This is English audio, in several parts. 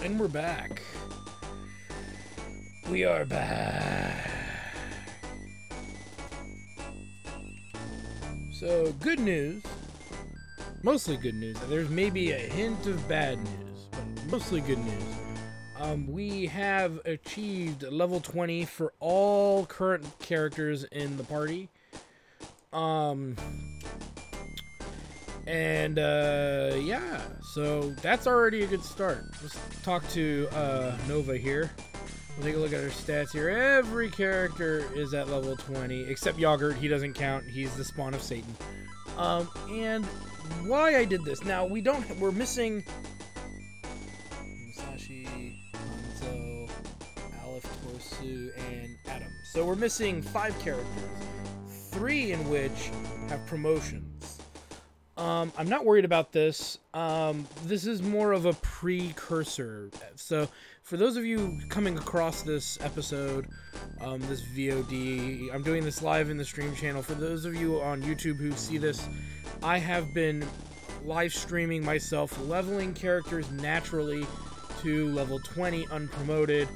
And we're back. We are back. So, good news. Mostly good news. There's maybe a hint of bad news, but mostly good news. We have achieved level 20 for all current characters in the party. Yeah, so that's already a good start. Let's talk to Nova here. We'll take a look at her stats here. Every character is at level 20, except Yogurt. He doesn't count. He's the spawn of Satan. And why I did this. Now, we're missing Musashi, Hanzo, Aleph, Torsu, and Adam. So we're missing 5 characters, 3 in which have promotions. I'm not worried about this. This is more of a precursor. So, for those of you coming across this episode, this VOD, I'm doing this live in the stream channel. For those of you on YouTube who see this, I have been live streaming myself leveling characters naturally to level 20 unpromoted,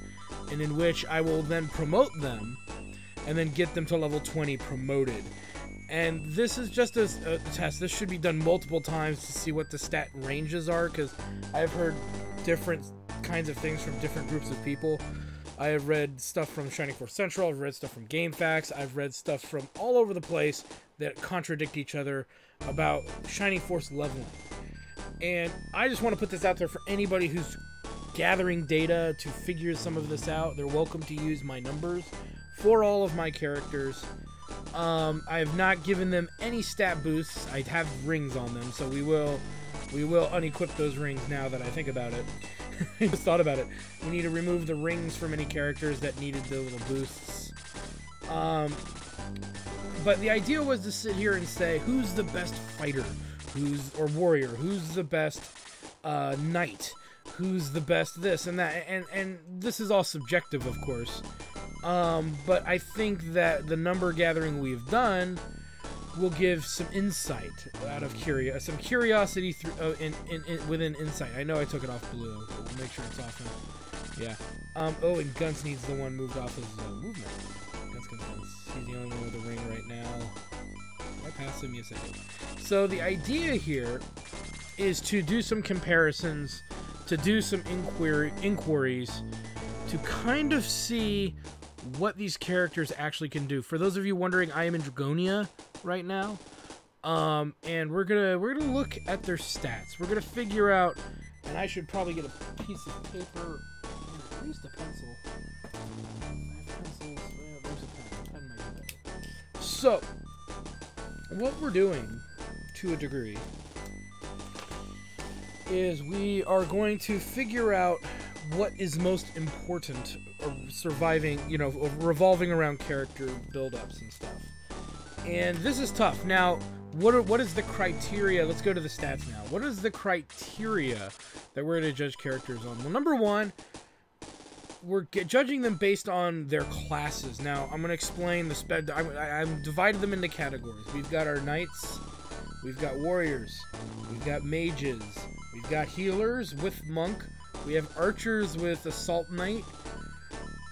and in which I will then promote them and then get them to level 20 promoted. And this is just a test. This should be done multiple times to see what the stat ranges are, because I've heard different kinds of things from different groups of people. I have read stuff from Shining Force Central, I've read stuff from GameFAQs, I've read stuff from all over the place that contradict each other about Shining Force leveling. And I just want to put this out there for anybody who's gathering data to figure some of this out. They're welcome to use my numbers for all of my characters. I have not given them any stat boosts. I have rings on them, so we will unequip those rings now that I think about it. I just thought about it. We need to remove the rings from any characters that needed the little boosts. But the idea was to sit here and say, who's the best fighter? Or warrior? Who's the best knight? Who's the best this and that? And this is all subjective, of course. But I think that the number gathering we've done will give some insight out of some curiosity within insight. I know I took it off blue, but we'll make sure it's off. Yeah. Oh, and Guns needs the one moved off his movement. Guns. He's the only one with a ring right now. Did I pass him? Yes, I did. So the idea here is to do some comparisons, to do some inquiries, to kind of see what these characters actually can do. For those of you wondering, I am in Dragonia right now, and we're gonna look at their stats. We're gonna figure out, and I should probably get a piece of paper, at least a pencil. I have pencils. Well, there's a pen. Might be better. So, what we're doing, to a degree, is we are going to figure out what is most important surviving, revolving around character build-ups and stuff. And this is tough. Now, what is the criteria? Let's go to the stats now. What is the criteria that we're going to judge characters on? Well, number one, we're judging them based on their classes. Now, I'm going to explain I've divided them into categories. We've got our knights, we've got warriors, we've got mages, we've got healers with monk, we have archers with assault knight,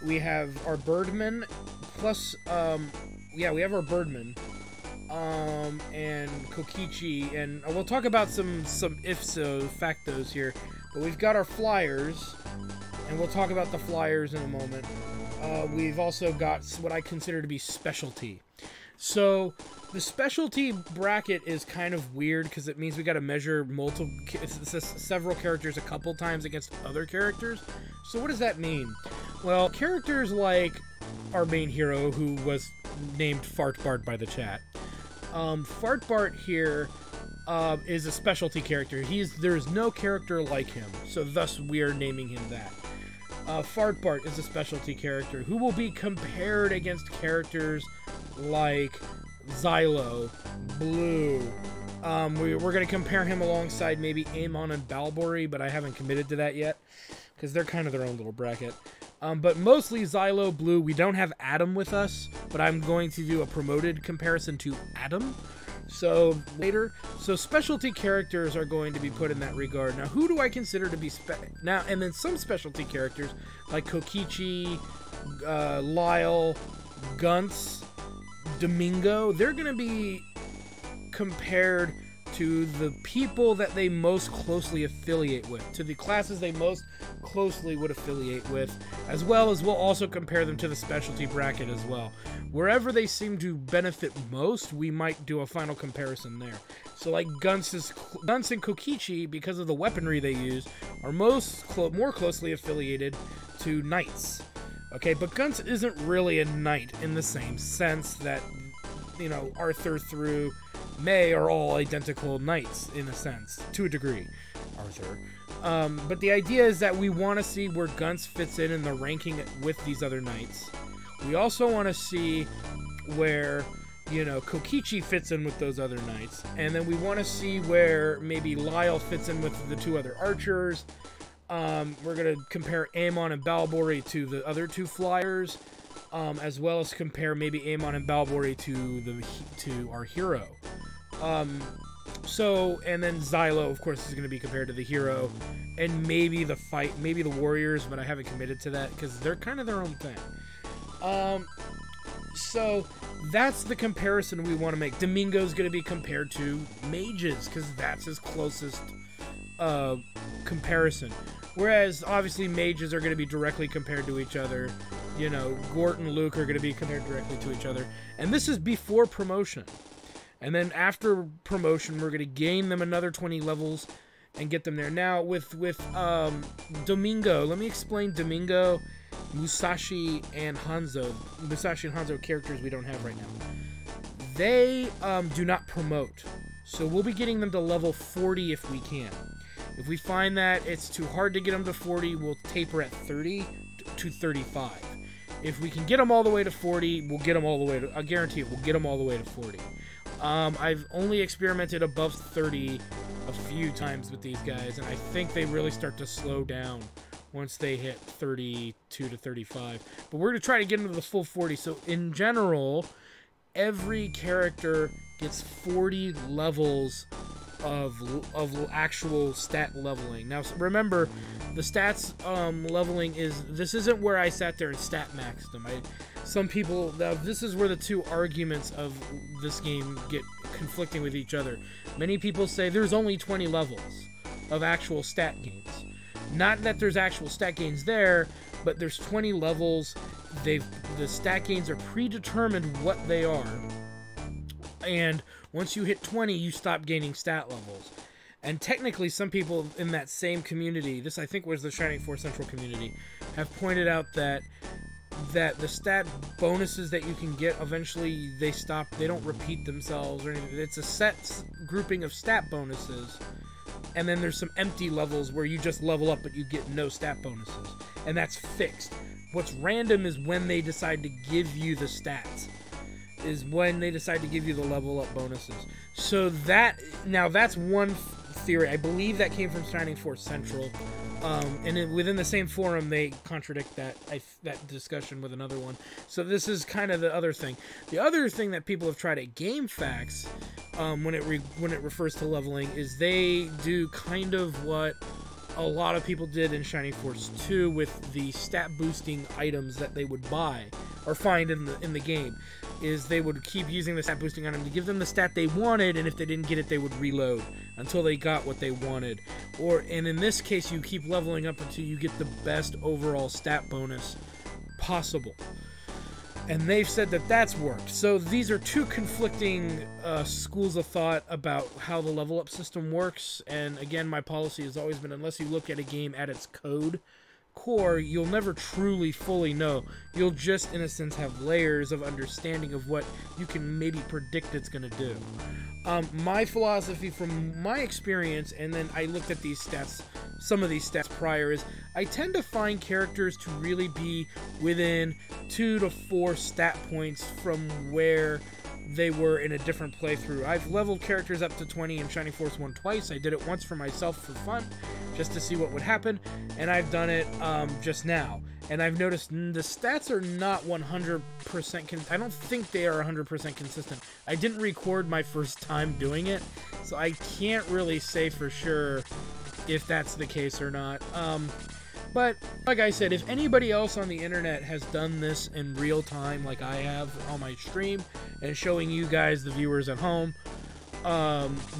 we have our birdmen, plus, we have our birdmen, and Kokichi, and we'll talk about some if-so factos here, but we've got our flyers, and we'll talk about the flyers in a moment. We've also got what I consider to be specialty. So, the specialty bracket is kind of weird because it means we got to measure several characters a couple times against other characters. So what does that mean? Well, characters like our main hero, who was named Fartbart by the chat. Fartbart here is a specialty character. There's no character like him, so thus we are naming him that. Fartbart is a specialty character who will be compared against characters like Xylo, Blue. We're going to compare him alongside maybe Amon and Balbori, but I haven't committed to that yet because they're kind of their own little bracket. But mostly Xylo, Blue. We don't have Adam with us, but I'm going to do a promoted comparison to Adam. So later, so specialty characters are going to be put in that regard. Now, who do I consider to be and then some specialty characters like Kokichi, Lyle, Gunts, Domingo, they're going to be compared to the people that they most closely affiliate with, to the classes they most closely would affiliate with, as well as we'll also compare them to the specialty bracket as well. Wherever they seem to benefit most, we might do a final comparison there. So like Gunts and Kokichi, because of the weaponry they use, are more closely affiliated to knights. Okay, but Gunts isn't really a knight in the same sense that, you know, Arthur through May are all identical knights in a sense, to a degree, Arthur. But the idea is that we want to see where Gunts fits in the ranking with these other knights. We also want to see where, you know, Kokichi fits in with those other knights. And then we want to see where maybe Lyle fits in with the two other archers. We're going to compare Amon and Balbori to the other two flyers, as well as compare maybe Amon and Balbori to our hero. And then Xylo, of course, is going to be compared to the hero, and maybe the warriors, but I haven't committed to that because they're kind of their own thing. So that's the comparison we want to make. Domingo's going to be compared to mages because that's his closest comparison. Whereas, obviously, mages are going to be directly compared to each other. You know, Gort and Luke are going to be compared directly to each other. And this is before promotion. And then after promotion, we're going to gain them another 20 levels and get them there. Now, with Domingo, let me explain Domingo, Musashi, and Hanzo. Musashi and Hanzo characters we don't have right now. They do not promote. So we'll be getting them to level 40 if we can. If we find that it's too hard to get them to 40, we'll taper at 30 to 35. If we can get them all the way to 40, we'll get them all the way to... I guarantee it, we'll get them all the way to 40. I've only experimented above 30 a few times with these guys, and I think they really start to slow down once they hit 32 to 35. But we're going to try to get them to the full 40. So in general, every character gets 40 levels of actual stat leveling. Now remember, the stats leveling this isn't where I sat there and stat maxed them. Some people, this is where the two arguments of this game get conflicting with each other. Many people say there's only 20 levels of actual stat gains. Not that there's actual stat gains there, but there's 20 levels. The stat gains are predetermined what they are. And once you hit 20, you stop gaining stat levels. And technically, some people in that same community, this I think was the Shining Force Central community, have pointed out that the stat bonuses that you can get, eventually they stop, they don't repeat themselves or anything. It's a set grouping of stat bonuses, and then there's some empty levels where you just level up but you get no stat bonuses. And that's fixed. What's random is when they decide to give you the stats. Is when they decide to give you the level up bonuses. So that's one theory. I believe that came from Shining Force Central. And within the same forum, they contradict that discussion with another one. So this is kind of the other thing. The other thing that people have tried at GameFAQs, when it refers to leveling, is they do kind of what a lot of people did in Shining Force 2 with the stat boosting items that they would buy or find in the game. Is they would keep using the stat boosting item to give them the stat they wanted, and if they didn't get it, they would reload until they got what they wanted. And in this case, you keep leveling up until you get the best overall stat bonus possible. And they've said that that's worked. So these are two conflicting schools of thought about how the level up system works. And again, my policy has always been, unless you look at a game at its core, you'll never truly fully know. You'll just, in a sense, have layers of understanding of what you can maybe predict it's going to do. My philosophy from my experience, and then I looked at these stats, some of these stats prior, is I tend to find characters to really be within 2 to 4 stat points from where they were in a different playthrough. I've leveled characters up to 20 in Shining Force 1 twice. I did it once for myself for fun, just to see what would happen, and I've done it just now. And I've noticed the stats are not 100%, I don't think they are 100% consistent. I didn't record my first time doing it, so I can't really say for sure if that's the case or not. But, like I said, if anybody else on the internet has done this in real time, like I have on my stream, and showing you guys, the viewers at home,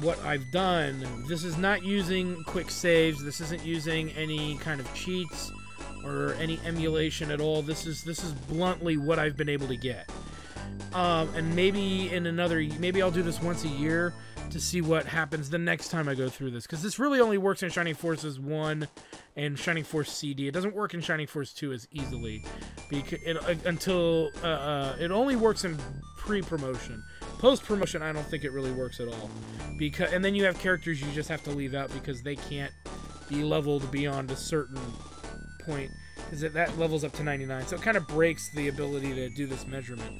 what I've done, this is not using quick saves, this isn't using any kind of cheats, or any emulation at all. This is bluntly what I've been able to get. And maybe maybe I'll do this once a year to see what happens the next time I go through this, because this really only works in Shining Forces 1 and Shining Force CD. It doesn't work in Shining Force 2 as easily, because it only works in pre-promotion. Post-promotion, I don't think it really works at all, and then you have characters you just have to leave out because they can't be leveled beyond a certain point, because that levels up to 99, so it kind of breaks the ability to do this measurement.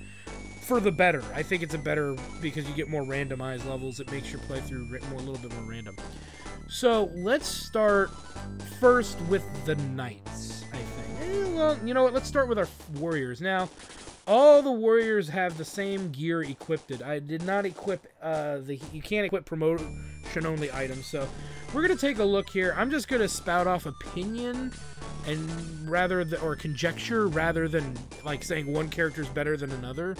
For the better. I think it's a better, because you get more randomized levels. It makes your playthrough a little bit more random. So let's start first with the knights, I think. Well, you know what? Let's start with our warriors. Now, all the warriors have the same gear equipped. I did not equip you can't equip promotion-only items. So we're gonna take a look here. I'm just gonna spout off opinion or conjecture rather than like saying one character is better than another.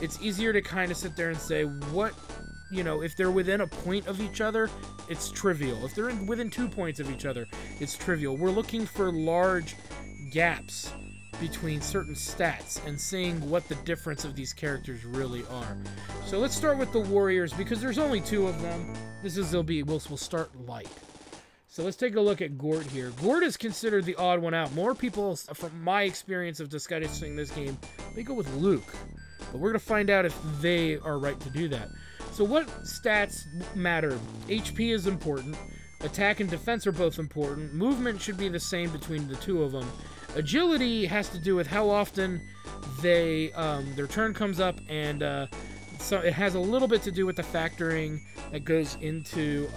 It's easier to kind of sit there and say if they're within a point of each other, it's trivial. If they're within 2 points of each other, it's trivial. We're looking for large gaps between certain stats and seeing what the difference of these characters really are. So let's start with the warriors, because there's only 2 of them. We'll start light. So let's take a look at Gort here. Gort is considered the odd one out. More people, from my experience of discussing this game, they go with Luke. But we're going to find out if they are right to do that. So what stats matter? HP is important. Attack and defense are both important. Movement should be the same between the 2 of them. Agility has to do with how often their turn comes up, and so it has a little bit to do with the factoring that goes into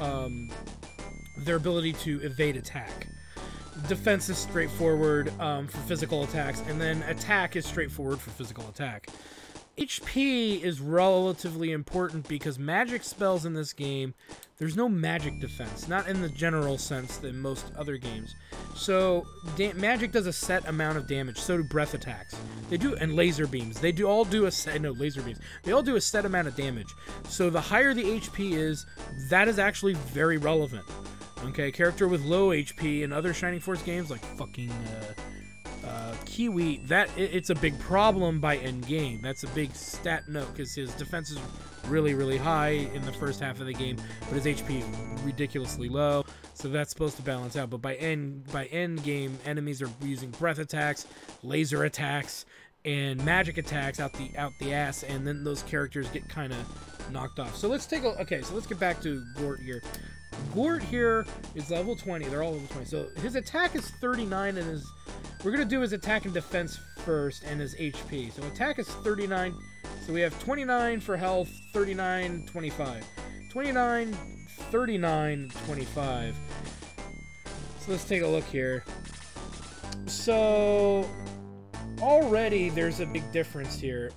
their ability to evade attack. Defense is straightforward for physical attacks, and then attack is straightforward for physical attack. HP is relatively important because magic spells in this game, there's no magic defense, not in the general sense in most other games. So magic does a set amount of damage, so do breath attacks. They do, and laser beams. They all do a set amount of damage. So the higher the HP is, that is actually very relevant. Okay, character with low HP in other Shining Force games like fucking Kiwi, it's a big problem by end game. That's a big stat note because his defense is really, really high in the first half of the game, but his HP is ridiculously low. So that's supposed to balance out. But by end game, enemies are using breath attacks, laser attacks, and magic attacks out the ass, and then those characters get kind of knocked off. So let's let's get back to Gort here. Gort here is level 20. They're all level 20. So his attack is 39, and we're going to do his attack and defense first, and his HP. So attack is 39. So we have 29 for health, 39, 25. 29, 39, 25. So let's take a look here. So already there's a big difference here.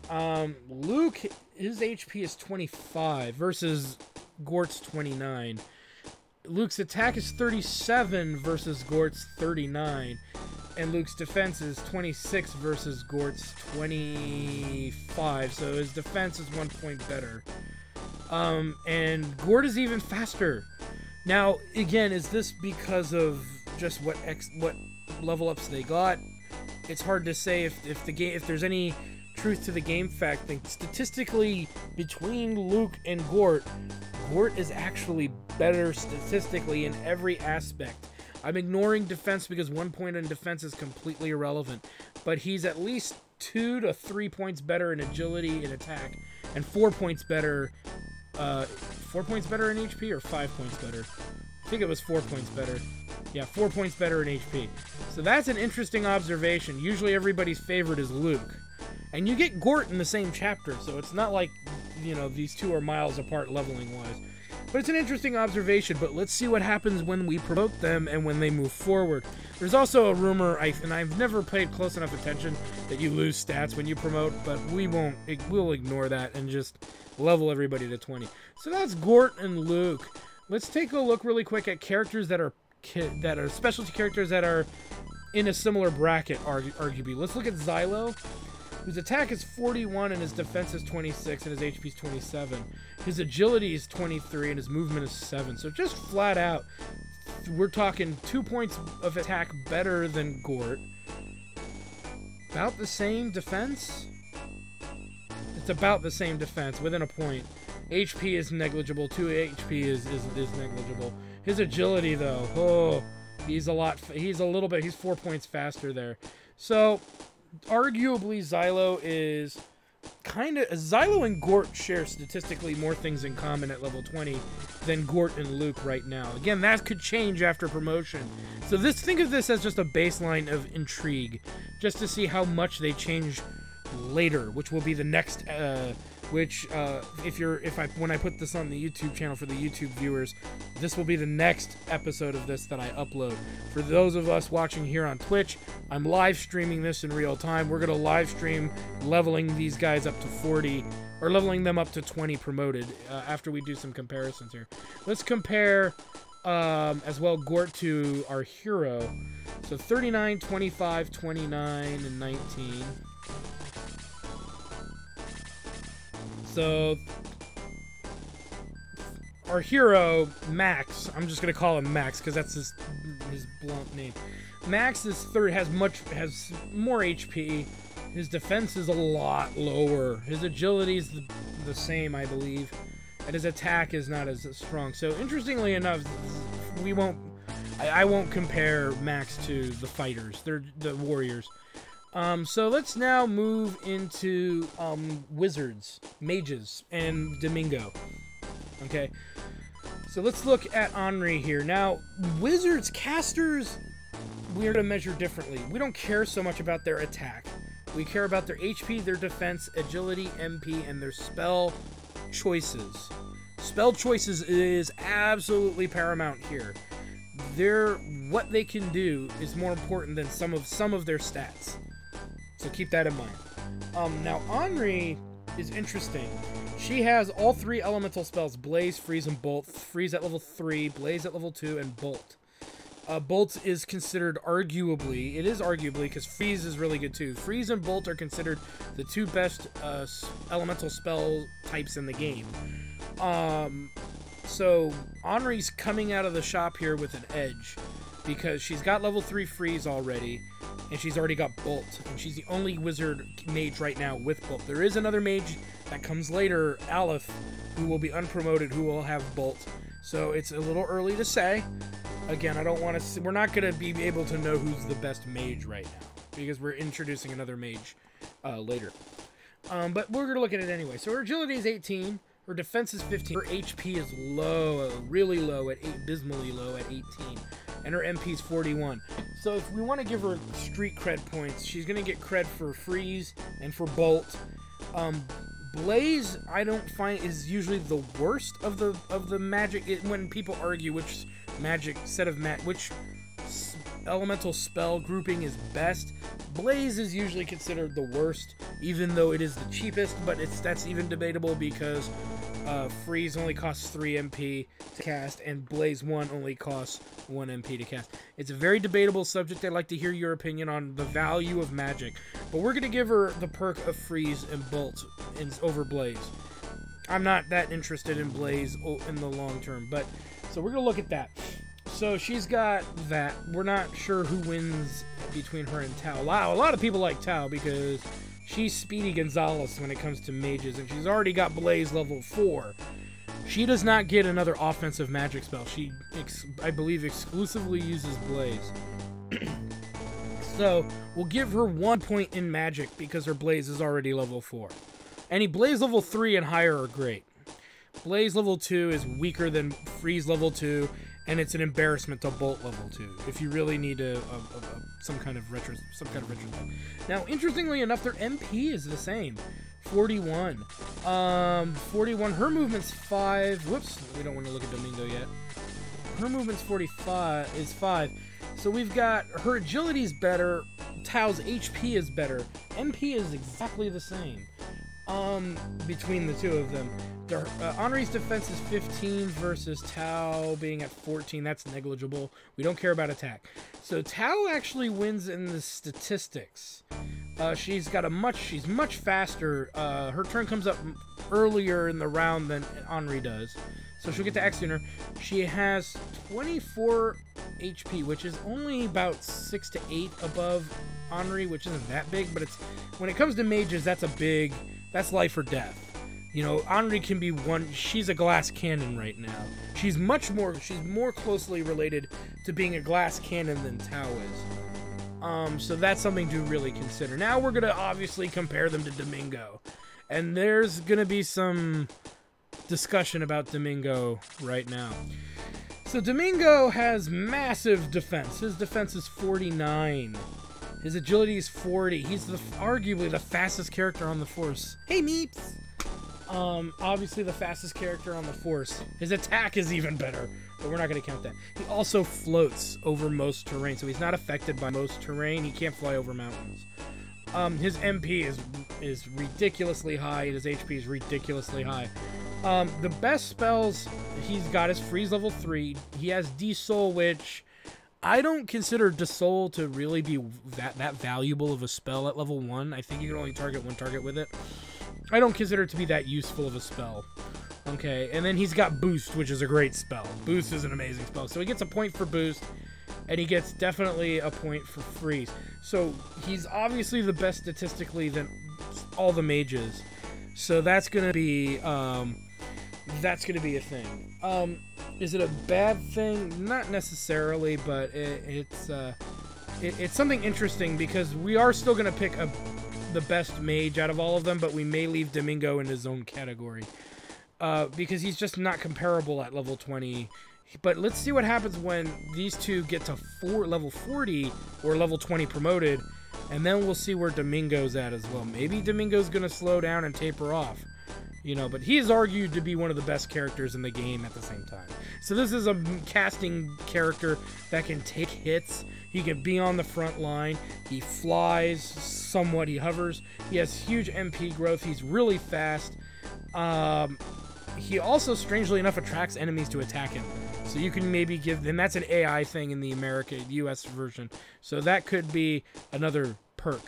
Luke, his HP is 25 versus Gort's 29. Luke's attack is 37 versus Gort's 39. And Luke's defense is 26 versus Gort's 25. So his defense is 1 point better. And Gort is even faster. Now, again, is this because of just what level ups they got? It's hard to say if there's any truth to the game fact thing. Statistically, between Luke and Gort is actually better statistically in every aspect. I'm ignoring defense because 1 point in defense is completely irrelevant, but he's at least 2 to 3 points better in agility and attack, and 4 points better. 4 points better in HP or 5 points better? I think it was 4 points better. Yeah, 4 points better in HP. So that's an interesting observation. Usually everybody's favorite is Luke. And you get Gort in the same chapter, so it's not like you know, these two are miles apart leveling-wise. But it's an interesting observation, but let's see what happens when we promote them and when they move forward. There's also a rumor, and I've never paid close enough attention, that you lose stats when you promote, but we'll ignore that and just level everybody to 20. So that's Gort and Luke. Let's take a look really quick at characters that are specialty characters that are in a similar bracket, arguably. Let's look at Xylo, whose attack is 41 and his defense is 26 and his HP is 27. His agility is 23 and his movement is 7. So just flat out, we're talking 2 points of attack better than Gort. About the same defense? It's about the same defense, within a point. HP is negligible, 2 HP is negligible. His agility, though, oh, he's 4 points faster there. So, arguably, Xylo is Xylo and Gort share statistically more things in common at level 20 than Gort and Luke right now. Again, that could change after promotion. So think of this as just a baseline of intrigue, just to see how much they change later, which will be the next, when I put this on the YouTube channel for the YouTube viewers, this will be the next episode of this that I upload. For those of us watching here on Twitch, I'm live streaming this in real time. We're going to live stream leveling these guys up to 40, or leveling them up to 20 promoted, after we do some comparisons here. Let's compare, as well, Gort to our hero. So 39, 25, 29, and 19. So, our hero, Max, I'm just going to call him Max because that's his blunt name. Max has more HP. His defense is a lot lower. His agility is the same, I believe. And his attack is not as strong. So, interestingly enough, I won't compare Max to the fighters. They're the warriors. So let's now move into wizards, mages, and Domingo. Okay, so let's look at Henri here. Now, wizards, casters, we're going to measure differently. We don't care so much about their attack. We care about their HP, their defense, agility, MP, and their spell choices. Spell choices is absolutely paramount here. What they can do is more important than some of their stats. So keep that in mind. Now, Henri is interesting. She has all 3 elemental spells, Blaze, Freeze, and Bolt. Freeze at level 3, Blaze at level 2, and Bolt. Bolt is considered arguably, because Freeze is really good too. Freeze and Bolt are considered the 2 best elemental spell types in the game. So, Henri's coming out of the shop here with an edge, because she's got level 3 Freeze already, and she's already got Bolt, and she's the only wizard mage right now with Bolt. There is another mage that comes later, Aleph, who will be unpromoted, who will have Bolt. So it's a little early to say. Again, we're not going to be able to know who's the best mage right now, because we're introducing another mage later. But we're going to look at it anyway. So her agility is 18, her defense is 15, her HP is low, really low, abysmally low at 18. And her MP is 41. So if we want to give her street cred points, she's going to get cred for Freeze and for Bolt. Blaze, I don't find, is usually the worst of the magic. When people argue which elemental spell grouping is best, Blaze is usually considered the worst, even though it is the cheapest. But that's even debatable because Freeze only costs 3 MP to cast, and Blaze 1 only costs 1 MP to cast. It's a very debatable subject. I'd like to hear your opinion on the value of magic. But we're going to give her the perk of Freeze and Bolt over Blaze. I'm not that interested in Blaze in the long term, but so we're going to look at that. So she's got that. We're not sure who wins between her and Tao. Wow, a lot of people like Tao because she's Speedy Gonzalez when it comes to mages, and she's already got Blaze level 4. She does not get another offensive magic spell. She, I believe, exclusively uses Blaze. So, we'll give her 1 point in magic because her Blaze is already level 4. Any Blaze level 3 and higher are great. Blaze level 2 is weaker than Freeze level 2, and it's an embarrassment to Bolt level 2 if you really need some kind of retro thing. Now, interestingly enough, their MP is the same, 41. 41. Her movement's 5. Whoops, we don't want to look at Domingo yet. Her movement's 45 is 5. So we've got her agility is better. Tao's HP is better. MP is exactly the same. Between the two of them. Henri's defense is 15 versus Tao being at 14. That's negligible. We don't care about attack. So Tao actually wins in the statistics. She's much faster. Her turn comes up earlier in the round than Henri does. So she'll get to X sooner. She has 24 HP, which is only about 6 to 8 above Henri, which isn't that big, but it's when it comes to mages, that's life or death. You know, Henri can be one. She's a glass cannon right now. She's more closely related to being a glass cannon than Tao is. So that's something to really consider. Now we're gonna obviously compare them to Domingo, and there's gonna be some discussion about Domingo right now. So Domingo has massive defense. His defense is 49. His agility is 40. He's arguably the fastest character on the force. Hey, Meeps! Obviously the fastest character on the force. His attack is even better, but we're not going to count that. He also floats over most terrain, so he's not affected by most terrain. He can't fly over mountains. His MP is ridiculously high, and his HP is ridiculously high. The best spells he's got is Freeze level 3. He has D-Soul, which I don't consider D-Soul to really be that valuable of a spell at level 1. I think you can only target one target with it. I don't consider it to be that useful of a spell. Okay, and then he's got Boost, which is a great spell. Boost is an amazing spell. So he gets a point for Boost, and he gets definitely a point for Freeze. So he's obviously the best statistically than all the mages. So that's gonna be a thing. Is it a bad thing? Not necessarily, but it's something interesting because we are still gonna pick the best mage out of all of them, but we may leave Domingo in his own category because he's just not comparable at level 20. But let's see what happens when these two get to level 40 or level 20 promoted, and then we'll see where Domingo's at as well. Maybe Domingo's gonna slow down and taper off, you know, but he is argued to be one of the best characters in the game at the same time. So this is a casting character that can take hits. He can be on the front line. He flies somewhat. He hovers. He has huge MP growth. He's really fast. He also, strangely enough, attracts enemies to attack him. So you can maybe and that's an AI thing in the US version. So that could be another perk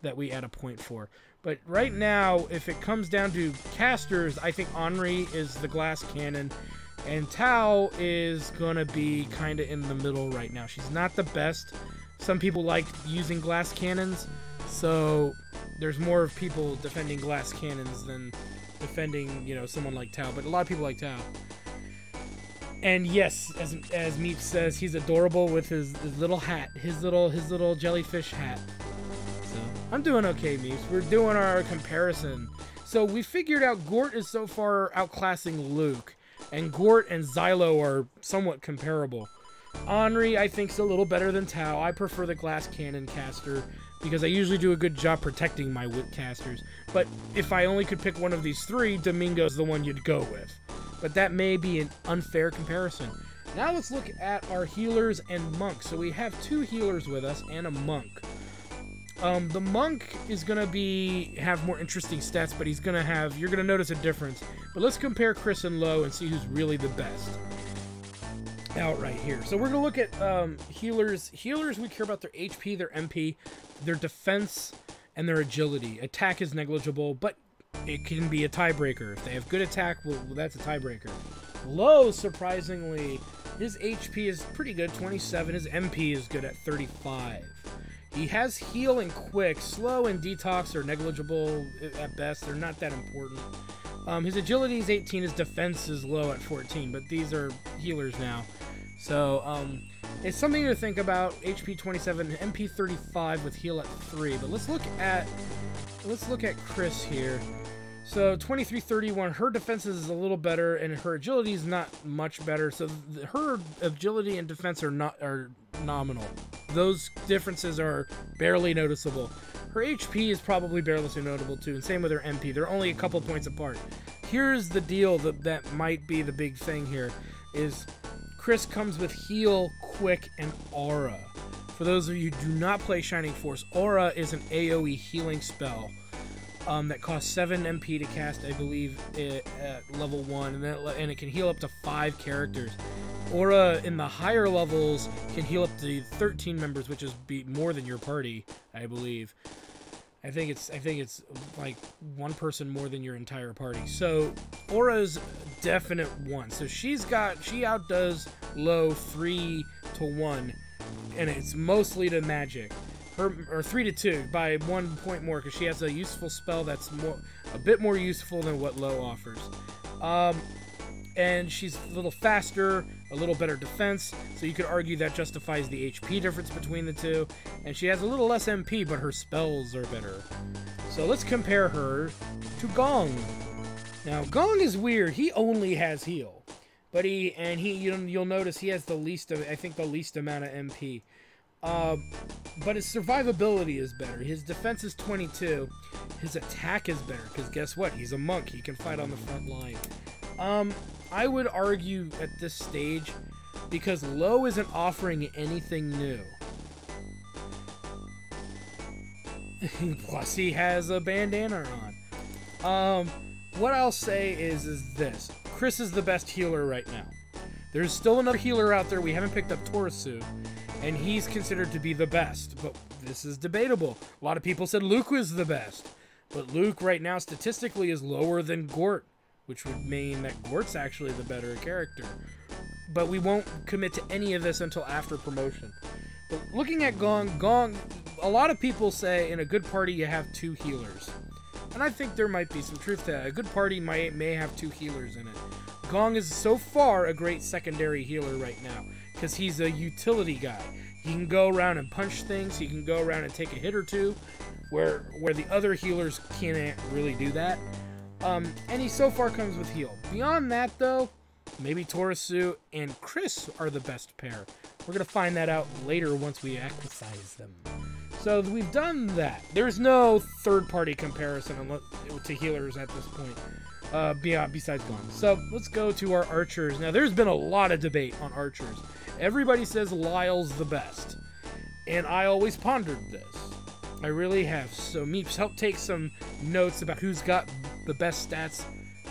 that we add a point for. But right now, if it comes down to casters, I think Henri is the glass cannon, and Tao is gonna be kind of in the middle right now. She's not the best. Some people like using glass cannons, so there's more of people defending glass cannons than defending, you know, someone like Tao. But a lot of people like Tao. And yes, as Meep says, he's adorable with his little hat, his little jellyfish hat. So I'm doing okay, Meeps. We're doing our comparison. So we figured out Gort is so far outclassing Luke, and Gort and Xylo are somewhat comparable. Henri, I think, is a little better than Tao. I prefer the glass cannon caster because I usually do a good job protecting my wit casters. But if I only could pick one of these three, Domingo's the one you'd go with. But that may be an unfair comparison. Now let's look at our healers and monks. So we have two healers with us and a monk. The monk is gonna have more interesting stats, but you're gonna notice a difference. But let's compare Chris and Lo and see who's really the best out right here. So we're gonna look at healers. Healers, we care about their HP, their MP, their defense, and their agility. Attack is negligible, but it can be a tiebreaker. If they have good attack, well, that's a tiebreaker. Lo, surprisingly, his HP is pretty good, 27. His MP is good at 35. He has heal and quick. Slow and detox are negligible at best. They're not that important. His agility is 18. His defense is low at 14, but these are healers now. So it's something to think about. HP 27, MP 35 with heal at 3. But let's look at Chris here. So 2331, her defense is a little better, and her agility is not much better. So her agility and defense are nominal. Those differences are barely noticeable. Her HP is probably barely so notable too, and same with her MP. They're only a couple points apart. Here's the deal that might be the big thing here, is Chris comes with Heal, Quick, and Aura. For those of you who do not play Shining Force, Aura is an AoE healing spell that costs 7 MP to cast, I believe, at level 1, and it can heal up to 5 characters. Aura in the higher levels can heal up to 13 members, which is more than your party, I believe. I think it's like one person more than your entire party. So Aura's definite one. So she outdoes Low 3-1, and it's mostly to magic. Or 3-2 by 1 point more, because she has a useful spell that's a bit more useful than what Low offers. And she's a little faster, a little better defense, so you could argue that justifies the HP difference between the two. And she has a little less MP, but her spells are better. So let's compare her to Gong. Now, Gong is weird. He only has heal, but you'll notice he has the least amount of MP. But his survivability is better. His defense is 22. His attack is better, because guess what? He's a monk. He can fight on the front line. I would argue at this stage, because Low isn't offering anything new. Plus, he has a bandana on. What I'll say is this. Chris is the best healer right now. There's still another healer out there. We haven't picked up Torisu, and he's considered to be the best, but this is debatable. A lot of people said Luke was the best, but Luke right now statistically is lower than Gort, which would mean that Gort's actually the better character. But we won't commit to any of this until after promotion. But looking at Gong, a lot of people say in a good party you have 2 healers. And I think there might be some truth to that. A good party may have 2 healers in it. Gong is so far a great secondary healer right now, because he's a utility guy. He can go around and punch things, he can go around and take a hit or two, where the other healers can't really do that. And he so far comes with heal. Beyond that, though, maybe Torisu and Chris are the best pair. We're going to find that out later once we acquisize them. So we've done that. There's no third-party comparison to healers at this point, besides Gong. So let's go to our archers. Now, there's been a lot of debate on archers. Everybody says Lyle's the best, and I always pondered this. I really have. So Meeps, help take some notes about who's got the best stats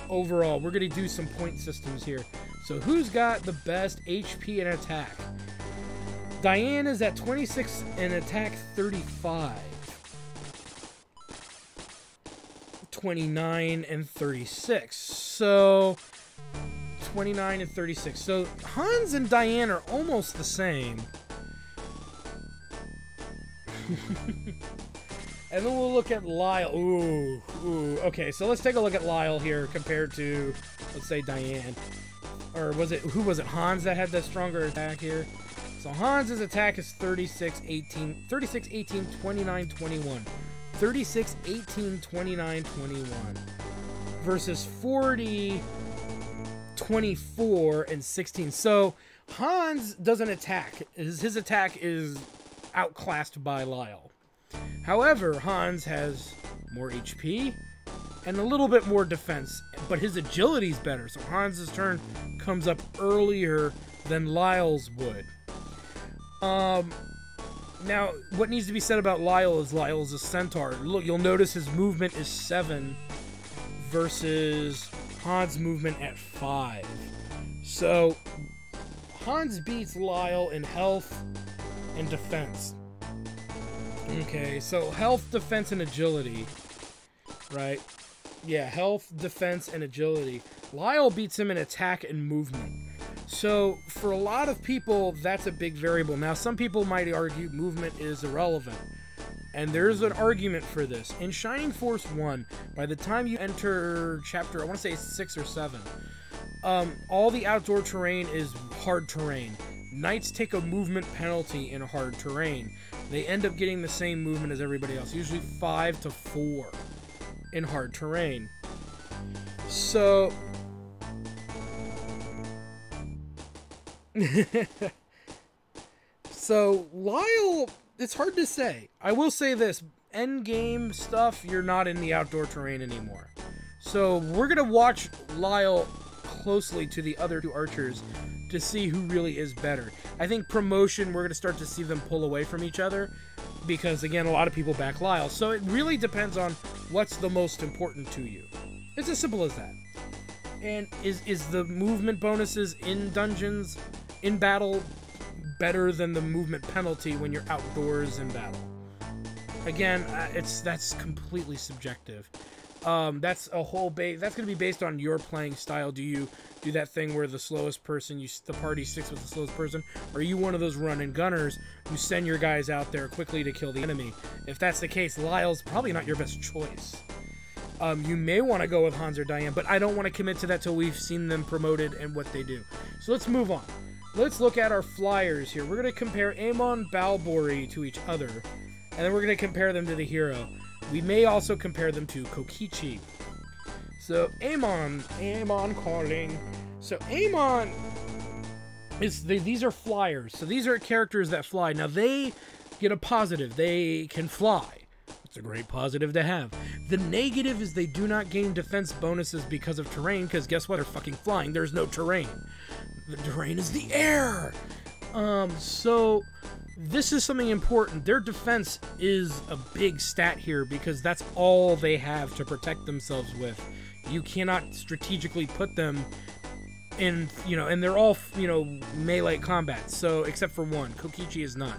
overall. We're going to do some point systems here. So who's got the best HP and attack? Diane is at 26 and attack 35. 29 and 36. So 29 and 36. So Hans and Diane are almost the same. And then we'll look at Lyle. Ooh. Okay, so let's take a look at Lyle here compared to, let's say, Diane. Or who was it? Hans that had the stronger attack here? So Hans' attack is 36, 18, 29, 21. 36, 18, 29, 21. Versus 40, 24, and 16. So Hans doesn't attack. His attack is outclassed by Lyle. However, Hans has more HP and a little bit more defense, but his agility's better, so Hans' turn comes up earlier than Lyle's would. Now, what needs to be said about Lyle is Lyle's a centaur. Look, you'll notice his movement is 7 versus Hans' movement at 5. So, Hans beats Lyle in health and defense. Okay, so health, defense, and agility, right? Yeah, health, defense, and agility. Lyle beats him in attack and movement. So, for a lot of people, that's a big variable. Now, some people might argue movement is irrelevant. And there's an argument for this. In Shining Force 1, by the time you enter chapter, I want to say 6 or 7, all the outdoor terrain is hard terrain. Knights take a movement penalty in hard terrain. They end up getting the same movement as everybody else, usually 5 to 4 in hard terrain. So... So, Lyle, it's hard to say. I will say this, endgame stuff, you're not in the outdoor terrain anymore. So, we're going to watch Lyle closely to the other two archers to see who really is better. I think promotion, we're going to start to see them pull away from each other, because, again, a lot of people back Lyle. So, it really depends on what's the most important to you. It's as simple as that. And is the movement bonuses in dungeons, in battle, better than the movement penalty when you're outdoors in battle? Again, that's completely subjective. That's a whole that's going to be based on your playing style. Do you do that thing where the slowest person, the party sticks with the slowest person? Or are you one of those run-and gunners who send your guys out there quickly to kill the enemy? If that's the case, Lyle's probably not your best choice. You may want to go with Hans or Diane, but I don't want to commit to that till we've seen them promoted and what they do. So let's move on. Let's look at our flyers here. We're going to compare Amon, Balbori to each other, and then we're going to compare them to the hero. We may also compare them to Kokichi. So Amon calling. So Amon these are flyers. So these are characters that fly. Now they get a positive. They can fly. It's a great positive to have. The negative is they do not gain defense bonuses because of terrain, because guess what? They're fucking flying. There's no terrain. The terrain is the air. So this is something important. Their defense is a big stat here because that's all they have to protect themselves with. You cannot strategically put them in, and they're all, melee combat. So, except for one, Kokichi is not.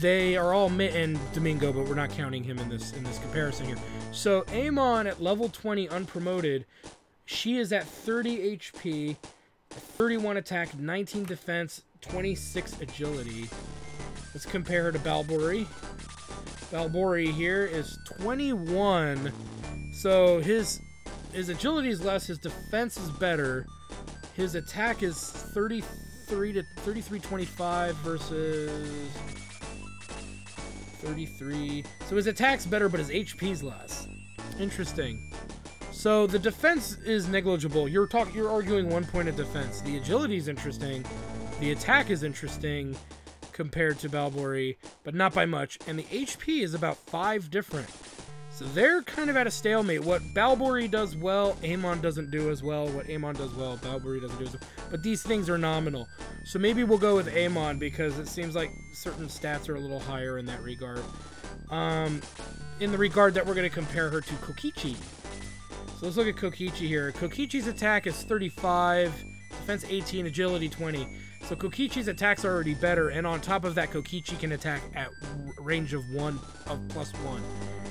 They are all and Domingo, but we're not counting him in this comparison here. So Amon at level 20 unpromoted, she is at 30 HP, 31 attack, 19 defense, 26 agility. Let's compare her to Balbori. Balbori here is 21. So his agility is less, his defense is better. His attack is 3325 versus 33. So his attack's better, but his HP's less. Interesting. So the defense is negligible. You're arguing 1 point of defense. The agility is interesting. The attack is interesting compared to Balbori, but not by much. And the HP is about 5 different. So they're kind of at a stalemate. What Balbori does well, Amon doesn't do as well. What Amon does well, Balbori doesn't do as well. But these things are nominal. So maybe we'll go with Amon because it seems like certain stats are a little higher in that regard. In the regard that we're going to compare her to Kokichi. So let's look at Kokichi here. Kokichi's attack is 35, defense 18, agility 20. So Kokichi's attack's already better, and on top of that, Kokichi can attack at range of +1.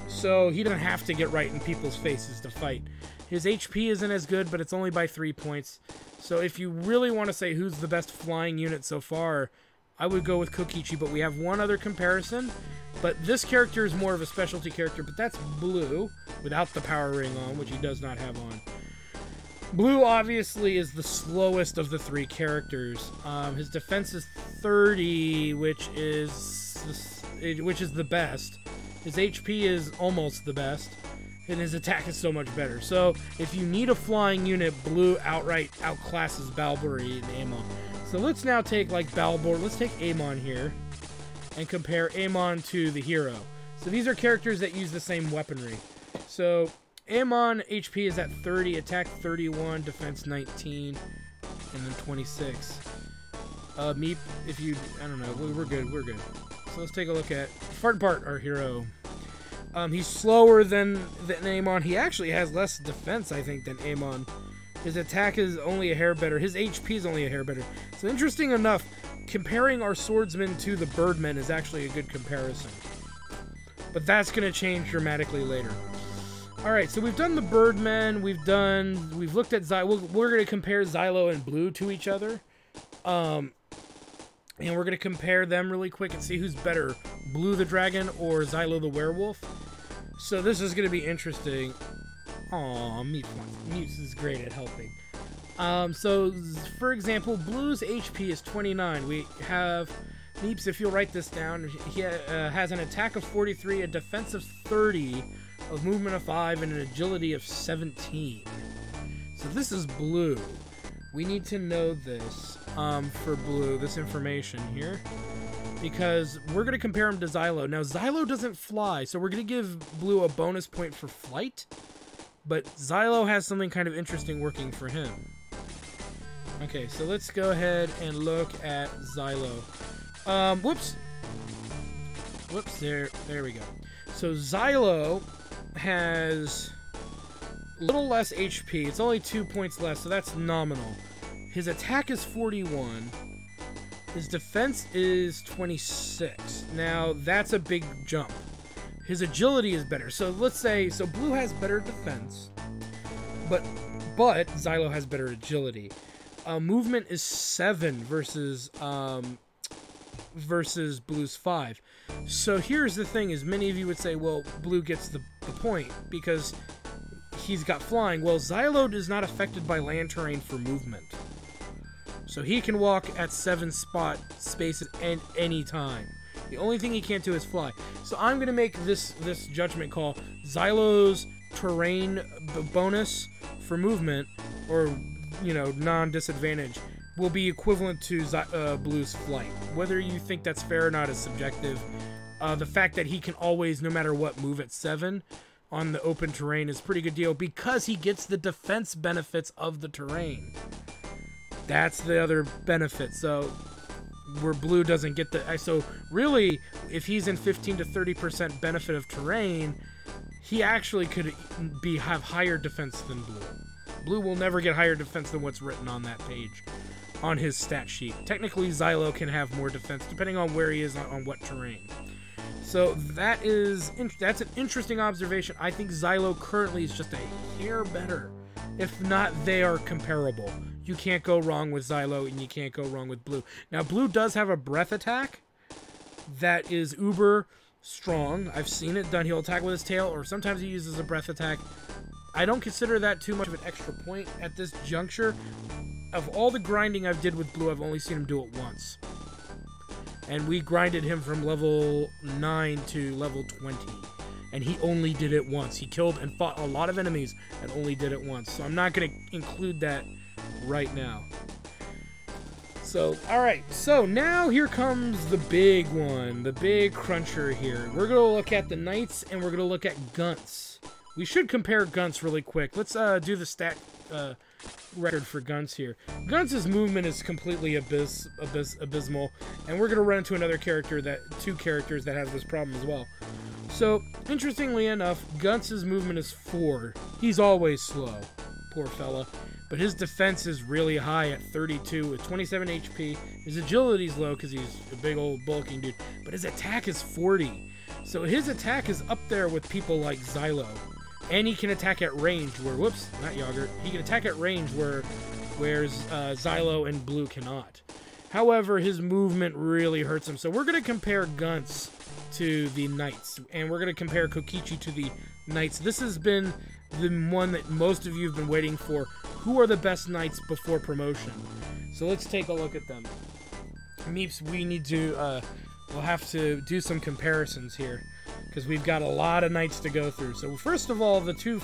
So he doesn't have to get right in people's faces to fight. His HP isn't as good, but it's only by 3 points. So if you really want to say who's the best flying unit so far, I would go with Kokichi, but we have one other comparison. But this character is more of a specialty character, but that's Blue, without the power ring on, which he does not have on. Blue obviously is the slowest of the 3 characters. His defense is 30, which is the best. His HP is almost the best, and his attack is so much better. So if you need a flying unit, Blue outright outclasses Balbori and Amon. So let's now take Balbori. Let's take Amon here and compare Amon to the hero. So these are characters that use the same weaponry. So Amon HP is at 30, attack 31, defense 19, and then 26. Meep, I don't know, we're good. So let's take a look at Burtt, our hero. He's slower than Amon. He actually has less defense, I think, than Amon. His attack is only a hair better. His HP is only a hair better. So interesting enough, comparing our swordsmen to the birdmen is actually a good comparison. But that's going to change dramatically later. Alright, so we've done the birdmen. We've looked at Xylo. We're going to compare Xylo and Blue to each other. And we're going to compare them really quick and see who's better, Blue the dragon or Xylo the werewolf. So this is going to be interesting. Aw, Mute is great at helping. So, for example, Blue's HP is 29. We have Meeps, if you'll write this down, he has an attack of 43, a defense of 30, a movement of 5, and an agility of 17. So this is blue. We need to know this for blue, this information here, because we're going to compare him to Xylo. Now, Xylo doesn't fly, so we're going to give blue a bonus point for flight, but Xylo has something kind of interesting working for him. Okay, so let's go ahead and look at Xylo. Whoops, there we go. So Xylo has a little less HP. It's only 2 points less, so that's nominal. His attack is 41. His defense is 26. Now, that's a big jump. His agility is better. So let's say, so blue has better defense, but Xylo has better agility. Movement is 7 versus blue's 5. So here's the thing, is many of you would say, well, blue gets the point because he's got flying. Well, Xylo is not affected by land terrain for movement. So he can walk at 7 spaces at any time. The only thing he can't do is fly. So I'm going to make this judgment call. Xylo's terrain bonus for movement, or, you know, non-disadvantage, will be equivalent to blue's flight. Whether you think that's fair or not is subjective. The fact that he can always, no matter what, move at 7 on the open terrain is a pretty good deal because he gets the defense benefits of the terrain. That's the other benefit. So where blue doesn't get the... So really, if he's in 15 to 30% benefit of terrain, he actually could have higher defense than blue. Blue will never get higher defense than what's written on that page, on his stat sheet. Technically, Xylo can have more defense depending on where he is on what terrain. So that's an interesting observation. I think Xylo currently is just a hair better. If not, they are comparable. You can't go wrong with Xylo, and you can't go wrong with blue. Now, blue does have a breath attack that is uber strong. I've seen it done. He'll attack with his tail, or sometimes he uses a breath attack. I don't consider that too much of an extra point at this juncture. Of all the grinding I've did with blue, I've only seen him do it once. And we grinded him from level 9 to level 20. And he only did it once. He killed and fought a lot of enemies and only did it once. So I'm not going to include that right now. So, alright. So now here comes the big one. The big cruncher here. We're going to look at the knights and we're going to look at Gunts. We should compare Gunts really quick. Let's do the stat record for Gunts here. Gunts' movement is completely abysmal, and we're going to run into another character, two characters that have this problem as well. So, interestingly enough, Gunts' movement is 4. He's always slow, poor fella. But his defense is really high at 32 with 27 HP. His agility's low because he's a big old bulking dude. But his attack is 40. So his attack is up there with people like Xylo. And he can attack at range where, whoops, not Yogurt. He can attack at range where Xylo and Blue cannot. However, his movement really hurts him. So we're going to compare Gunts to the Knights. And we're going to compare Kokichi to the Knights. This has been the one that most of you have been waiting for. Who are the best Knights before promotion? So let's take a look at them. Meeps, we need to, we'll have to do some comparisons here, because we've got a lot of Knights to go through. So first of all, the three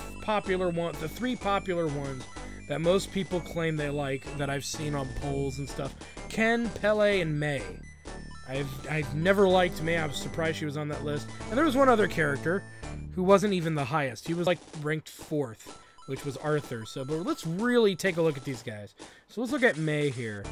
popular ones that most people claim they like, that I've seen on polls and stuff: Ken, Pele, and May. I've never liked May. I was surprised she was on that list. And there was one other character who wasn't even the highest. He was like ranked 4th, which was Arthur. So, but let's really take a look at these guys. So let's look at May here.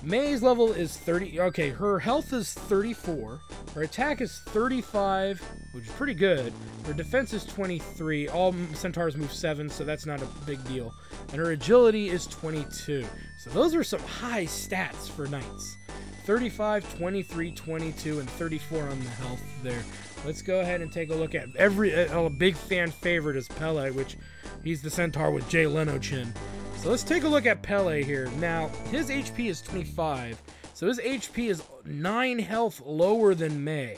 May's level is 30. Okay, her health is 34. Her attack is 35, which is pretty good. Her defense is 23. All centaurs move 7, so that's not a big deal. And her agility is 22. So those are some high stats for Knights. 35, 23, 22, and 34 on the health there. Let's go ahead and take a look at a big fan favorite is Pele, which he's the centaur with Jay Leno chin. So let's take a look at Pele here. Now, his HP is 25, so his HP is 9 health lower than May.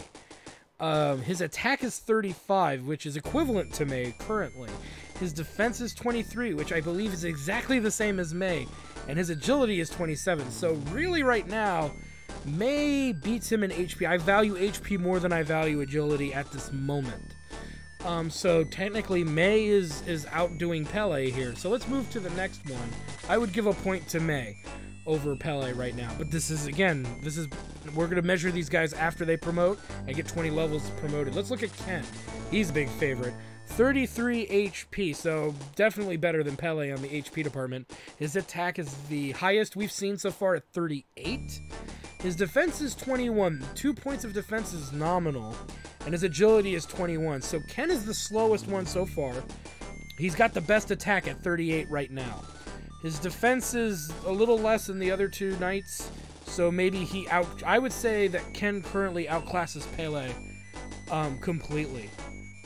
His attack is 35, which is equivalent to May currently. His defense is 23, which I believe is exactly the same as May. And his agility is 27. So really right now, May beats him in HP. I value HP more than I value agility at this moment. So technically May is outdoing Pele here. So let's move to the next one. I would give a point to May over Pele right now. But this is, again, we're going to measure these guys after they promote and get 20 levels promoted. Let's look at Ken. He's a big favorite. 33 HP, so definitely better than Pele on the HP department. His attack is the highest we've seen so far at 38. His defense is 21. 2 points of defense is nominal. And his agility is 21. So Ken is the slowest one so far. He's got the best attack at 38 right now. His defense is a little less than the other two knights. So maybe I would say that Ken currently outclasses Pele completely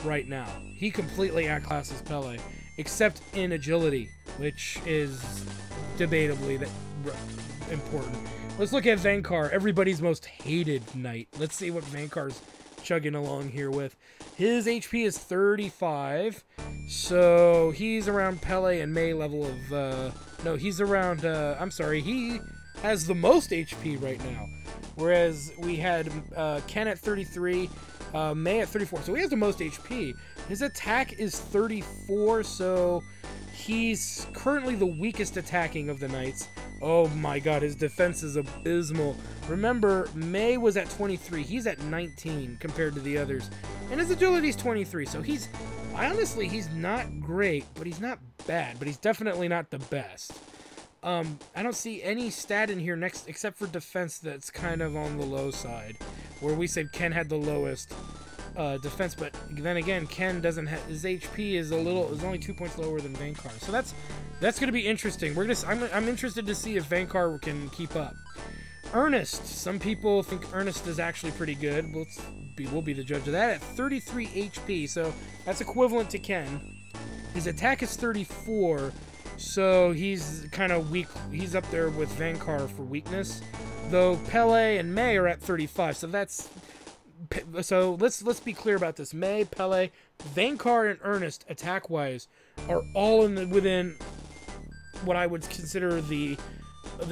right now. He completely outclasses Pele, except in agility, which is debatably important. Let's look at Sankar, everybody's most hated knight. Let's see what Vankar's chugging along here with. His HP is 35, so he's around Pele and May level of, no, he's around, I'm sorry, he has the most HP right now, whereas we had Ken at 33, May at 34, so he has the most HP. His attack is 34, so he's currently the weakest attacking of the knights. Oh my god, his defense is abysmal. Remember, May was at 23. He's at 19 compared to the others. And his agility is 23, so honestly, he's not great, but he's not bad, but he's definitely not the best. I don't see any stat in here except for defense that's kind of on the low side, where we said Ken had the lowest defense, but then again, Ken doesn't have, his HP is only 2 points lower than Sankar. So that's going to be interesting. I'm interested to see if Sankar can keep up. Ernest, some people think Ernest is actually pretty good. We'll be the judge of that at 33 HP, so that's equivalent to Ken. His attack is 34, so he's kind of weak. He's up there with Sankar for weakness, though Pele and May are at 35, so let's be clear about this. May, Pele, Sankar, and Ernest, attack-wise, are all within what I would consider the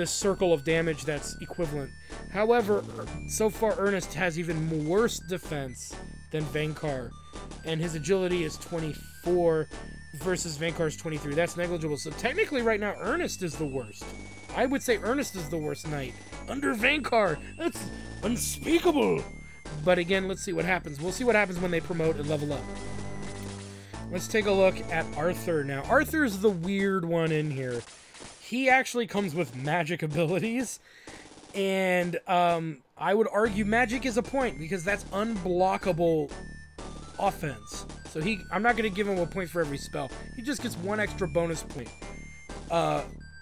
circle of damage that's equivalent. However, so far Ernest has even worse defense than Sankar, and his agility is 24 versus Vankar's 23. That's negligible. So technically right now Ernest is the worst. I would say Ernest is the worst knight under Sankar. That's unspeakable. But again, let's see what happens. We'll see what happens when they promote and level up. Let's take a look at Arthur now. Arthur's the weird one in here. He actually comes with magic abilities, and I would argue magic is a point because that's unblockable offense. So I'm not going to give him a point for every spell. He just gets one extra bonus point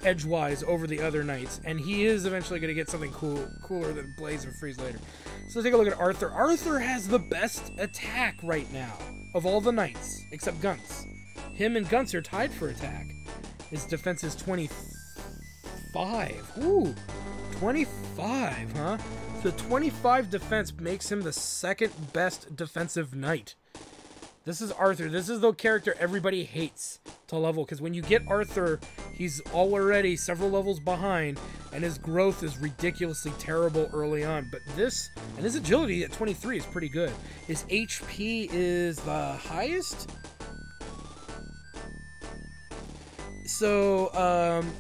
edgewise over the other knights, and he is eventually going to get something cooler than Blaze and Freeze later. So let's take a look at Arthur. Arthur has the best attack right now of all the knights, except Guntz. Him and Guntz are tied for attack. His defense is 25. Ooh, 25, huh? So 25 defense makes him the second best defensive knight. This is Arthur. This is the character everybody hates to level, because when you get Arthur, he's already several levels behind, and his growth is ridiculously terrible early on. But this, and his agility at 23 is pretty good. His HP is the highest. So,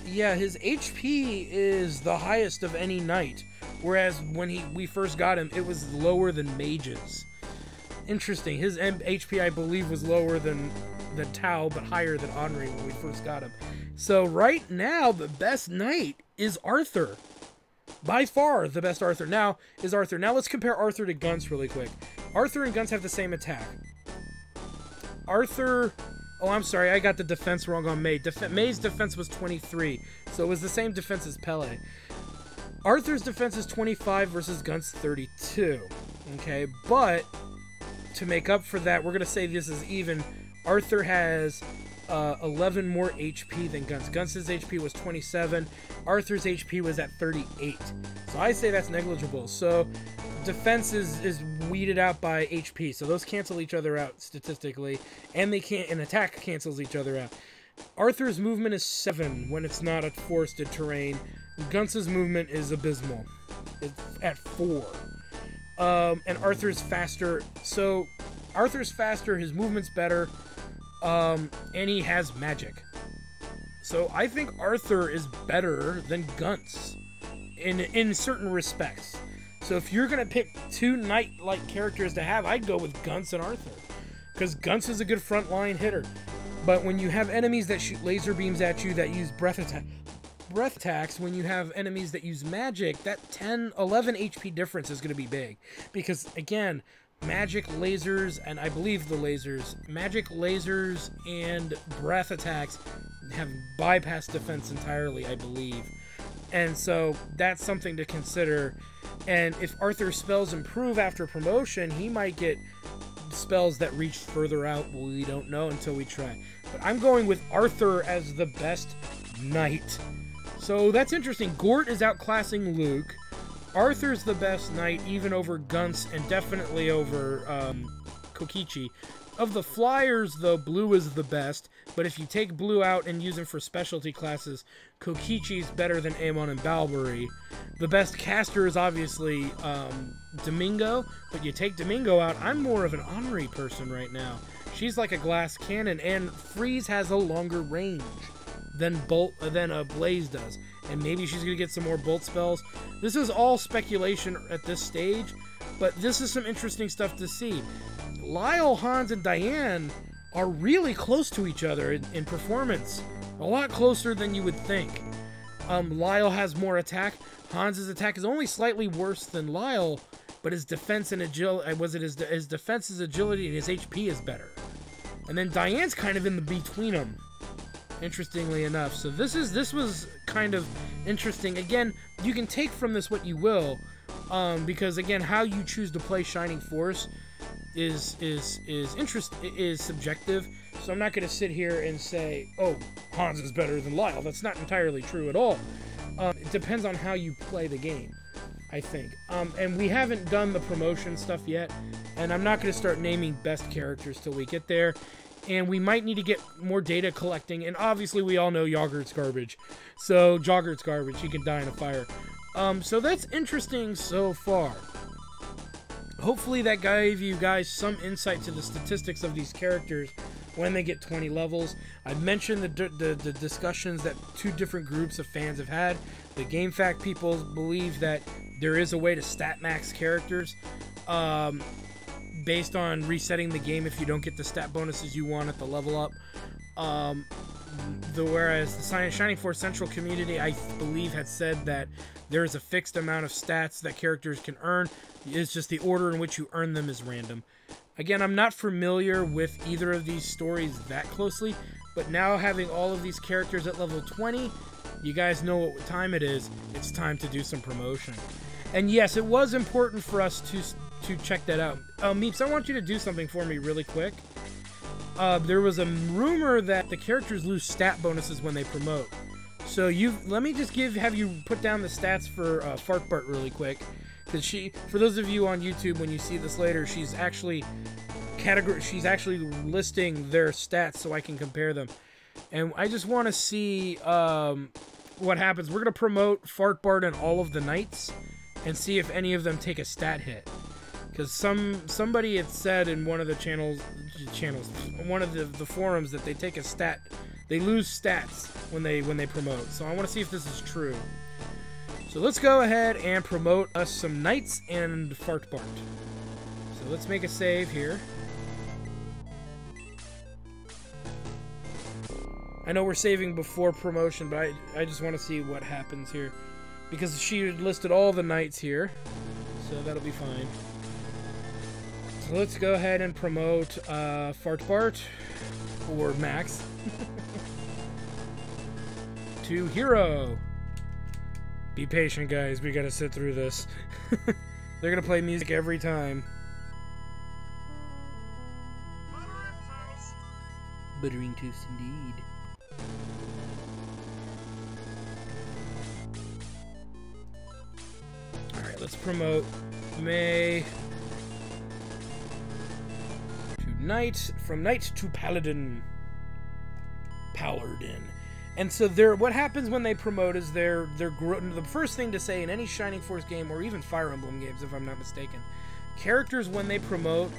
yeah, his HP is the highest of any knight, whereas when we first got him, it was lower than Mage's. Interesting. His HP, I believe, was lower than Tao, but higher than Henri when we first got him. So right now, the best knight is Arthur. By far, the best Arthur now is Arthur. Now let's compare Arthur to Guntz really quick. Arthur and Guntz have the same attack. Arthur... Oh, I'm sorry, I got the defense wrong on May. May's defense was 23, so it was the same defense as Pele. Arthur's defense is 25 versus Guntz 32. Okay, but to make up for that, we're going to say this is even. Arthur has 11 more HP than Guntz. Guntz's HP was 27. Arthur's HP was at 38. So I say that's negligible. So defense is weeded out by HP. So those cancel each other out statistically. And attack cancels each other out. Arthur's movement is 7 when it's not a forested terrain. Guntz's movement is abysmal. It's at 4. And Arthur's faster. So Arthur's faster, his movement's better, and he has magic. So I think Arthur is better than Gunce in certain respects. So if you're going to pick two knight-like characters to have, I'd go with Gunce and Arthur. Because Gunce is a good frontline hitter. But when you have enemies that shoot laser beams at you that use breath attacks, when you have enemies that use magic, that 10, 11 HP difference is going to be big. Because, again, magic, lasers, and I believe the lasers, magic, lasers, and breath attacks have bypassed defense entirely, I believe. And so that's something to consider. And if Arthur's spells improve after promotion, he might get spells that reach further out. We don't know until we try. But I'm going with Arthur as the best knight. So that's interesting. Gort is outclassing Luke. Arthur's the best knight, even over Gunce, and definitely over Kokichi. Of the flyers, though, Blue is the best, but if you take Blue out and use him for specialty classes, Kokichi's better than Amon and Balbury. The best caster is obviously Domingo, but you take Domingo out, I'm more of an Henri person right now. She's like a glass cannon, and Freeze has a longer range than Blaze does, and maybe she's going to get some more Bolt spells. This is all speculation at this stage, but this is some interesting stuff to see. Lyle, Hans, and Diane are really close to each other in performance. A lot closer than you would think. Lyle has more attack. Hans's attack is only slightly worse than Lyle, but his defense and agility, his defense, his agility, and his HP is better. And then Diane's kind of in the between them, interestingly enough. So this was kind of interesting. Again, you can take from this what you will, because again, how you choose to play Shining Force is subjective. So I'm not going to sit here and say, oh, Hans is better than Lyle. That's not entirely true at all. It depends on how you play the game, I think. And we haven't done the promotion stuff yet, and I'm not going to start naming best characters till we get there. And we might need to get more data collecting, and obviously we all know Yogurt's garbage. So Jogurt's garbage, he can die in a fire. So that's interesting so far. Hopefully that gave you guys some insight to the statistics of these characters when they get 20 levels. I mentioned the discussions that two different groups of fans have had. The GameFAQ people believe that there is a way to stat max characters based on resetting the game if you don't get the stat bonuses you want at the level up. Whereas the Shining Force Central community, I believe, had said that there is a fixed amount of stats that characters can earn. It's just the order in which you earn them is random. Again, I'm not familiar with either of these stories that closely, but now having all of these characters at level 20, you guys know what time it is. It's time to do some promotion. And yes, it was important for us to check that out. Meeps, I want you to do something for me really quick. There was a rumor that the characters lose stat bonuses when they promote. So let me just have you put down the stats for Fartbart really quick. Because for those of you on YouTube, when you see this later, she's actually listing their stats so I can compare them. And I just want to see what happens. We're going to promote Fartbart and all of the knights and see if any of them take a stat hit. Because somebody had said in one of the one of the forums that they take a stat, they lose stats when they promote. So I want to see if this is true. So let's go ahead and promote us some knights and Fartbart. So let's make a save here. I know we're saving before promotion, but I just want to see what happens here. Because she listed all the knights here. So that'll be fine. So let's go ahead and promote Fartbart, or Max, to hero. Be patient, guys. We gotta sit through this. They're gonna play music every time. Buttering toast indeed. Alright, let's promote May to Knight. From Knight to Paladin. Paladin. And so what happens when they promote is the first thing to say in any Shining Force game, or even Fire Emblem games if I'm not mistaken, characters when they promote,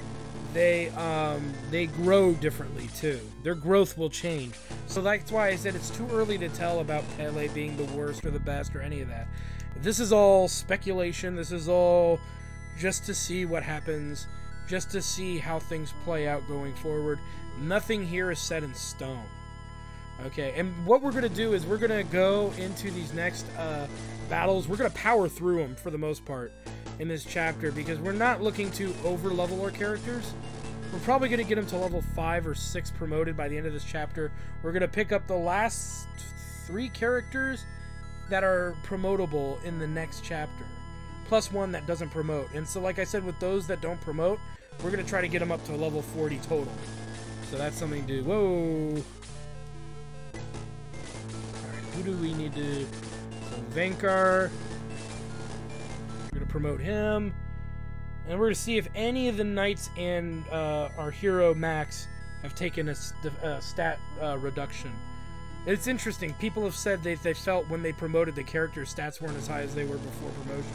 they grow differently too. Their growth will change. So that's why I said it's too early to tell about Pele being the worst or the best or any of that. This is all speculation. This is all just to see what happens, just to see how things play out going forward. Nothing here is set in stone. Okay, and what we're going to do is we're going to go into these next battles. We're going to power through them for the most part in this chapter because we're not looking to over-level our characters. We're probably going to get them to level 5 or 6 promoted by the end of this chapter. We're going to pick up the last 3 characters that are promotable in the next chapter, plus 1 that doesn't promote. And so, like I said, with those that don't promote, we're going to try to get them up to level 40 total. So that's something to do. Whoa! Who do we need to... So Sankar. We're going to promote him. And we're going to see if any of the knights and our hero Max have taken a stat reduction. It's interesting. People have said they felt when they promoted the characters, stats weren't as high as they were before promotion.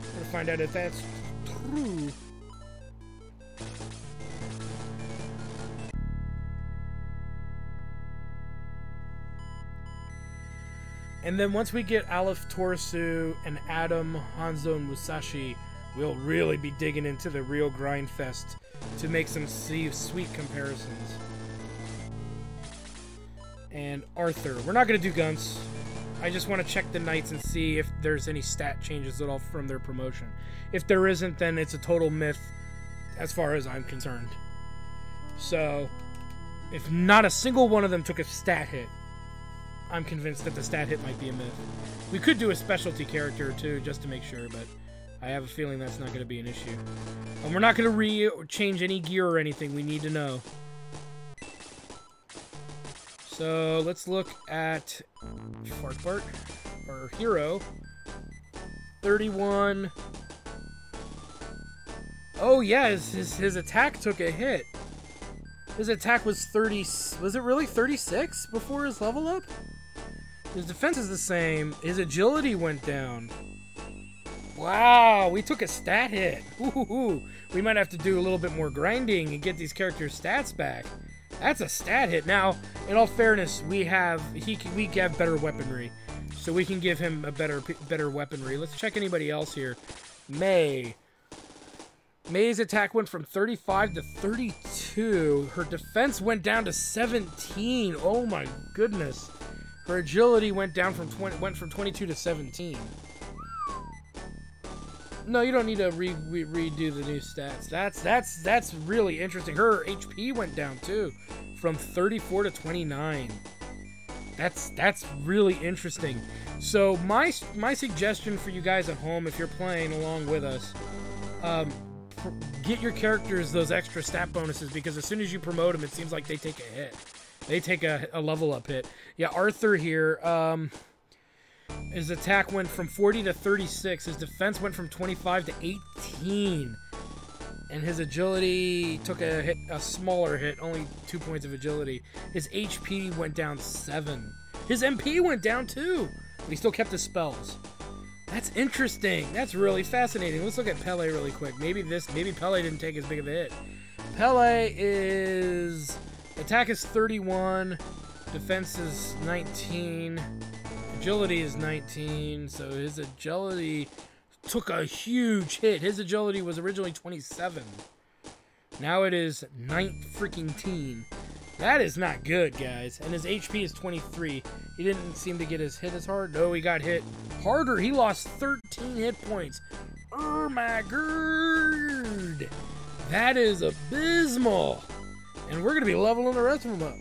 We're going to find out if that's true. And then once we get Aleph Torisu and Adam, Hanzo, and Musashi, we'll really be digging into the real grind fest to make some sweet comparisons. And Arthur. We're not going to do guns. I just want to check the knights and see if there's any stat changes at all from their promotion. If there isn't, then it's a total myth as far as I'm concerned. So, if not a single one of them took a stat hit, I'm convinced that the stat hit might be a myth. We could do a specialty character too, just to make sure, but I have a feeling that's not going to be an issue. And we're not going to change any gear or anything. We need to know. So let's look at Burtt, our hero. 31. Oh yeah, his attack took a hit. His attack was 30. Was it really 36 before his level up? His defense is the same. His agility went down. Wow, we took a stat hit. Ooh, we might have to do a little bit more grinding and get these characters' stats back. That's a stat hit. Now, in all fairness, we have better weaponry, so we can give him a better weaponry. Let's check anybody else here. May. May's attack went from 35 to 32. Her defense went down to 17. Oh my goodness. Her agility went down from 22 to 17. No, you don't need to redo the new stats. That's really interesting. Her HP went down too, from 34 to 29. That's really interesting. So my suggestion for you guys at home, if you're playing along with us, get your characters those extra stat bonuses, because as soon as you promote them, it seems like they take a hit. They take a level up hit. Yeah, Arthur here, his attack went from 40 to 36. His defense went from 25 to 18. And his agility took a smaller hit, only 2 points of agility. His HP went down 7. His MP went down too, but he still kept his spells. That's interesting. That's really fascinating. Let's look at Pele really quick. Maybe Pele didn't take as big of a hit. Pele is... Attack is 31. Defense is 19. Agility is 19. So his agility took a huge hit. His agility was originally 27. Now it is 19. That is not good, guys. And his HP is 23. He didn't seem to get his hit as hard. No, he got hit harder. He lost 13 hit points. Oh my god. That is abysmal. And we're going to be leveling the rest of them up.